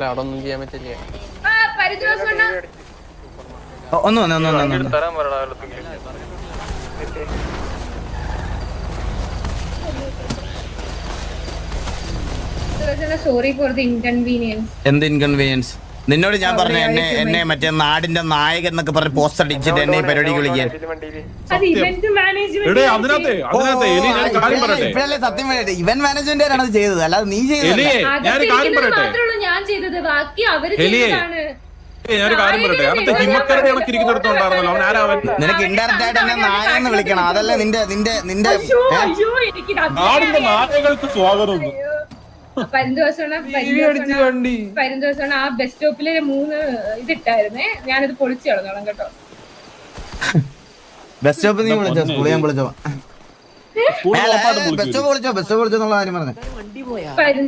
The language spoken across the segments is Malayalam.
അവിടെ ഒന്നും ചെയ്യാൻ പറ്റില്ല. എന്ത് ഇൻകൺവീനിയൻസ്? നിന്നോട് ഞാൻ പറഞ്ഞു എന്നെ മറ്റേ നാടിന്റെ നായകൻ എന്നൊക്കെ പറഞ്ഞ് പോസ്റ്റർ അടിച്ചിട്ട് എന്നെ ഈ പരിപാടിക്ക് വിളിക്കാൻ. ഇപ്പഴല്ലേ സത്യം പറയട്ടെ, ഇവന്റ് മാനേജ്മെന്റുകാരാണ് അത് ചെയ്തത്, അല്ലാതെ നീ ചെയ്തത്. നിനക്ക് ഇൻഡയറക്റ്റ് ആയിട്ട് എന്നെ നായകൻ എന്ന് വിളിക്കണം, അതല്ലേ നിന്റെ സ്വാഗതം. പരുന്തോസാണ് ആ ബസ് സ്റ്റോപ്പില് 3 ഇതിട്ടായിരുന്നേ, ഞാനിത് പൊളിച്ചു കളഞ്ഞോളാം കേട്ടോ. ബസ് സ്റ്റോപ്പ് നീ വിളിച്ചോ? സ്കൂളിൽ ഞാൻ വിളിച്ചോ?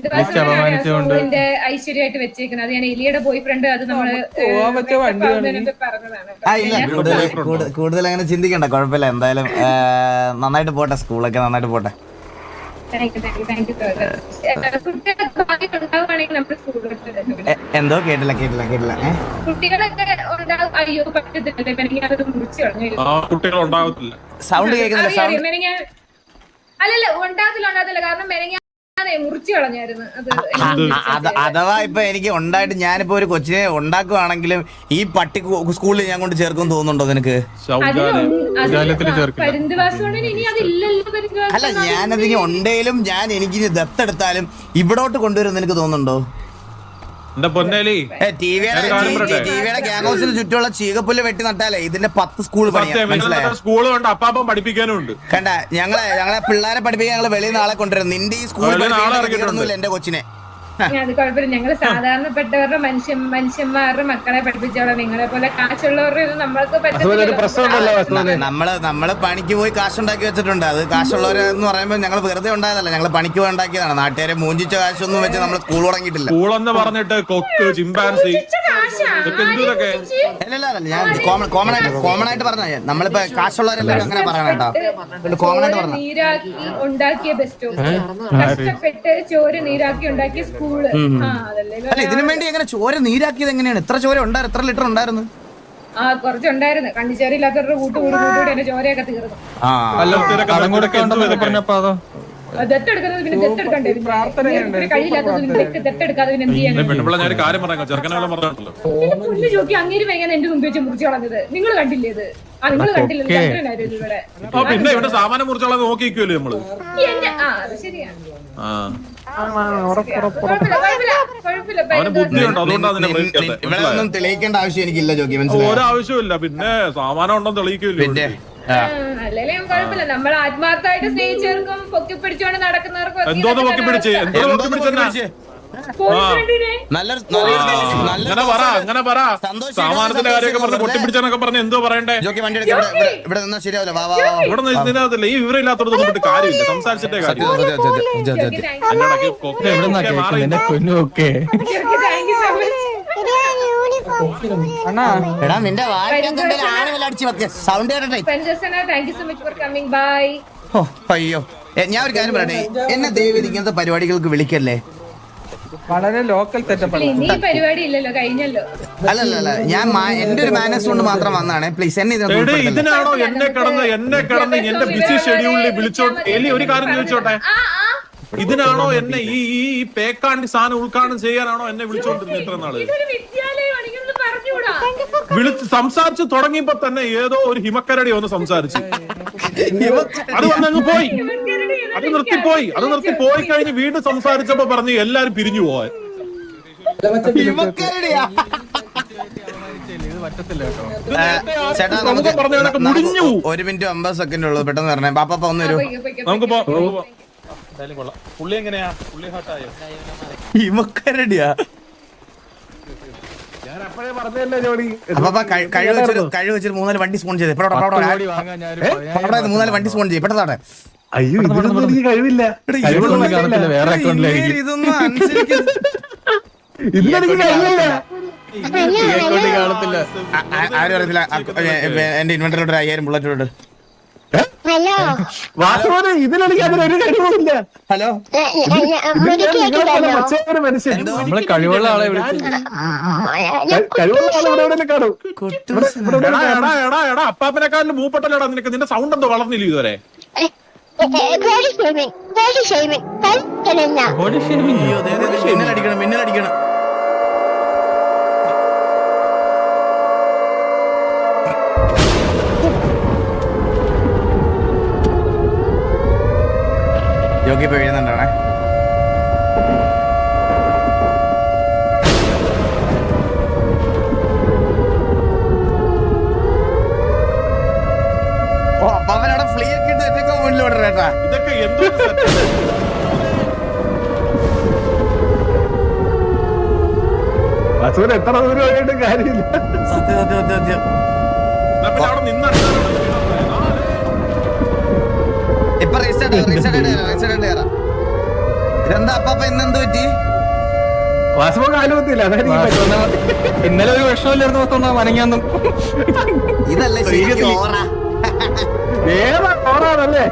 സ്കൂളിന്റെ ഐശ്വര്യമായിട്ട് വെച്ചേക്കുന്നത്. അത് ഞാൻ എലിയുടെ ബോയ് ഫ്രണ്ട്, അത് നമ്മള് കൂടുതൽ അങ്ങനെ ചിന്തിക്കണ്ട, കുഴപ്പമില്ല. എന്തായാലും നന്നായിട്ട് പോട്ടെ, സ്കൂളൊക്കെ നന്നായിട്ട് പോട്ടെ. എന്തോ കേട്ടില്ല. സൗണ്ട് കേൾക്കുന്നില്ല. അല്ലല്ല ഉണ്ടാകത്തില്ല, കാരണം മുറിച്ചു കളഞ്ഞായിരുന്നു. അഥവാ ഇപ്പൊ എനിക്ക് ഉണ്ടായിട്ട് ഞാനിപ്പോ ഒരു കൊച്ചിനെ ഉണ്ടാക്കുവാണെങ്കിലും ഈ പട്ടി സ്കൂളിൽ ഞാൻ കൊണ്ട് ചേർക്കും തോന്നുന്നുണ്ടോ നിനക്ക്? അല്ല, ഞാനതിന് ഉണ്ടെങ്കിലും ഞാൻ എനിക്കിനി ദത്തെടുത്താലും ഇവിടോട്ട് കൊണ്ടുവരും നിനക്ക് തോന്നുന്നുണ്ടോ? ടിവിയുടെ ഗ്യാങ് ഹൗസിന് ചുറ്റുമുള്ള ചീകപ്പുല്ല് വെട്ടി നട്ടാലേ ഇതിന്റെ 10 സ്കൂൾ സ്കൂളുണ്ട്, അപ്പാപ്പം പഠിപ്പിക്കാനുണ്ട്. കണ്ട, ഞങ്ങളെ പിള്ളേരെ പഠിപ്പിക്കാൻ ഞങ്ങള് വെളിയിൽ നാളെ കൊണ്ടുവരും. നിന്റെ ഈ സ്കൂളിൽ എന്റെ കൊച്ചിനെ. അത് കുഴപ്പമില്ല, ഞങ്ങള് സാധാരണപ്പെട്ടവരുടെ മനുഷ്യന്മാരുടെ മക്കളെ പഠിപ്പിച്ചോളാം. നിങ്ങളെ പോലെ കാശുള്ളവരുടെ നമ്മൾക്ക് നമ്മള് പണിക്ക് പോയി കാശുണ്ടാക്കി വെച്ചിട്ടുണ്ട്. അത് കാശുള്ളവരെന്ന് പറയുമ്പോൾ ഞങ്ങൾ വെറുതെ ഉണ്ടായതല്ല, ഞങ്ങൾ പണിക്ക് പോയി ഉണ്ടാക്കിയതാണ്. നാട്ടുകാരെ മൂഞ്ചിച്ച കാശൊന്നും വെച്ച് നമ്മൾ സ്കൂൾ തുടങ്ങിയിട്ടില്ല. സ്കൂളെന്ന് പറഞ്ഞിട്ട് കൊക്ക്, ചിമ്പാൻസി, ഞാൻ കോമൺ ആയിട്ട് പറഞ്ഞ നമ്മളിപ്പോ കാശുള്ളവരെല്ലാം അങ്ങനെ പറയണം കേട്ടോ. കോമൺ ആയിട്ട് പറഞ്ഞു ഉണ്ടാക്കിയ ബെസ്റ്റ് കഷ്ടപ്പെട്ട് ചോര നീരാക്കി ഉണ്ടാക്കിയ സ്കൂൾ. അല്ല, ഇതിനു വേണ്ടി എങ്ങനെ ചോര നീരാക്കിയത് എങ്ങനെയാണ്? എത്ര ചോര ഉണ്ടായിരുന്നു? എത്ര ലിറ്റർ ഉണ്ടായിരുന്നു? കുറച്ചുണ്ടായിരുന്നു. കണ്ണിച്ചോരില്ലാത്തവരുടെ കൂട്ടുകൂടി എന്റെ ചോരയൊക്കെ തീർന്നു. ദത്തെടുക്കുന്നത് പിന്നെ ദത്തെടുക്കണ്ടേ? കഴിയില്ലാത്തത് ദത്തെടുക്കാതെ പിന്നെ എന്ത് ചെയ്യാൻ? പുല്ല് ചോക്കി അങ്ങേര് വൈകാൻ എന്റെ മുമ്പ് വെച്ച് മുറിച്ചു കളഞ്ഞത് നിങ്ങൾ കണ്ടില്ലേ? ഇത് നിങ്ങൾ കണ്ടില്ലല്ലോ. ഇവിടെ സാമാനം മുറിച്ചോളാം നോക്കിക്കുമല്ലോ നമ്മള്. അത് ശരിയാണ്. ഇവിടെ ഒന്നും തെളിയിക്കേണ്ട ആവശ്യം എനിക്കില്ല ജോക്കി, മനസ്സിലായി? ഒരാവശ്യമില്ല, പിന്നെ സാമാനം ഉണ്ടോ തെളിയിക്കില്ല. അല്ലേലും കുഴപ്പമില്ല, നമ്മൾ ആത്മാർത്ഥമായിട്ട് സ്നേഹിച്ചവർക്കും പൊക്കി പിടിച്ചോണ്ട് നടക്കുന്നവർക്കും സാമാനത്തിന്റെ കാര്യമൊക്കെ പറഞ്ഞ് പൊട്ടിപ്പിടിച്ചെന്നൊക്കെ പറഞ്ഞ് എന്തോ പറയണ്ടേ? ഇവിടെ നിന്നാ ശരിയാവില്ല. ഇവിടെ ഇതിനകത്തില്ല, ഈ വിവരം ഇല്ലാത്തടത്ത് നോക്കിട്ട് കാര്യമില്ല, സംസാരിച്ചിട്ടേ കാര്യം. നിന്റെ സൗണ്ട് അയ്യോ, ഞാൻ ഒരു കാര്യം പറയട്ടെ, എന്നെ ദയവ് ഇങ്ങനത്തെ പരിപാടികൾക്ക് വിളിക്കല്ലേ. വളരെ ലോക്കൽ സെറ്റപ്പ്. അല്ലല്ല, ഞാൻ എന്റെ ഒരു മാനസ് കൊണ്ട് മാത്രം വന്നാണ്. പ്ലീസ് എന്നെ ഇതിനാണോ എന്നെ കടന്ന് എന്റെ ബിസി ഷെഡ്യൂളിൽ വിളിച്ചോട്ടെ? ഒരു കാര്യം ചോദിച്ചോട്ടെ, ഇതിനാണോ എന്നെ ഈ പേക്കാണ്ടി സാധനം ഉദ്ഘാടനം ചെയ്യാനാണോ എന്നെ വിളിച്ചോണ്ടിരുന്നത് ഇത്ര നാള്? വിളിച്ച് സംസാരിച്ചു തുടങ്ങിയപ്പോ തന്നെ ഏതോ ഒരു ഹിമക്കരടി ഒന്ന് സംസാരിച്ചു, അത് വന്നങ്ങ് പോയി. അത് നിർത്തിപ്പോയി കഴിഞ്ഞ് വീണ്ടും സംസാരിച്ചപ്പോ പറഞ്ഞു എല്ലാരും പിരിഞ്ഞു പോവാൻ. ചേട്ടാ, മുടിഞ്ഞു. 1 മിനിറ്റ് 50 സെക്കൻഡ് ഉള്ളൂ, പെട്ടെന്ന് പറഞ്ഞേ. പാപ്പ ഒന്ന് വരൂ. നമുക്ക് പുള്ളി എങ്ങനെയാ? പുള്ളി ഹോട്ടായോ? ഹിമക്കരടിയാ? കഴിവ് വെച്ചൊരു 3-4 വണ്ടി സ്പോൺ ചെയ്ത് 3-4 വണ്ടി സ്പോൺ ചെയ്ത് പെട്ടെന്നാണ്. അയ്യോ, ഇതൊന്നും കഴിവില്ല. വേറെ ഇതൊന്നും അനുസരിക്കുന്നു. ആരും അറിയത്തില്ല. എന്റെ ഇൻവെന്ററിലോട്ട് 5000 ബുള്ളറ്റ്. ഹലോ വാസുവിന് ഇതിലെനിക്ക് അതിനൊരു കഴിവുമില്ല. ഹലോ പച്ചയൊരു മനുഷ്യൻ. നമ്മളെ കഴിവുള്ള ആളെ വിളിച്ചു. കഴിവുള്ള ആൾ ഇവിടെ എവിടെയെങ്കിലും കാണും. എടാ അപ്പാപ്പനെക്കാളിലും മൂപ്പട്ടല്ലടാ നിനക്ക്. നിന്റെ സൗണ്ട് എന്തോ വളർന്നില്ല ഇതുവരെ. മിന്നലടിക്കണം മിന്നലടിക്കണം. യോഗി ഇപ്പൊ എഴുതുന്നുണ്ടാണേ. ഓ അപ്പൊ അവനവിടെ ഫ്ലീ ഒക്കെ ഇട്ട് ഏറ്റവും മുന്നിലോട്ട് കേട്ടാ. ഇതൊക്കെ എന്തോ വാസുവിന് എത്ര ദൂരമായിട്ട് കാര്യമില്ല. സത്യം സത്യം സത്യം സത്യം. അവിടെ നിന്ന് ഇപ്പൊ റീസ്റ്റാർട്ട് ഇതെന്താ അപ്പ ഇന്നെന്ത് പറ്റി? വാസുവിന് കാലുപത്തില്ല. ഇന്നലെ ഒരു വിഷമില്ലായിരുന്നു ദിവസം മനങ്ങാന്നും. ഇതല്ലേ ശരിക്കും ഓറ. ഏതാ ഓറാണല്ലേ?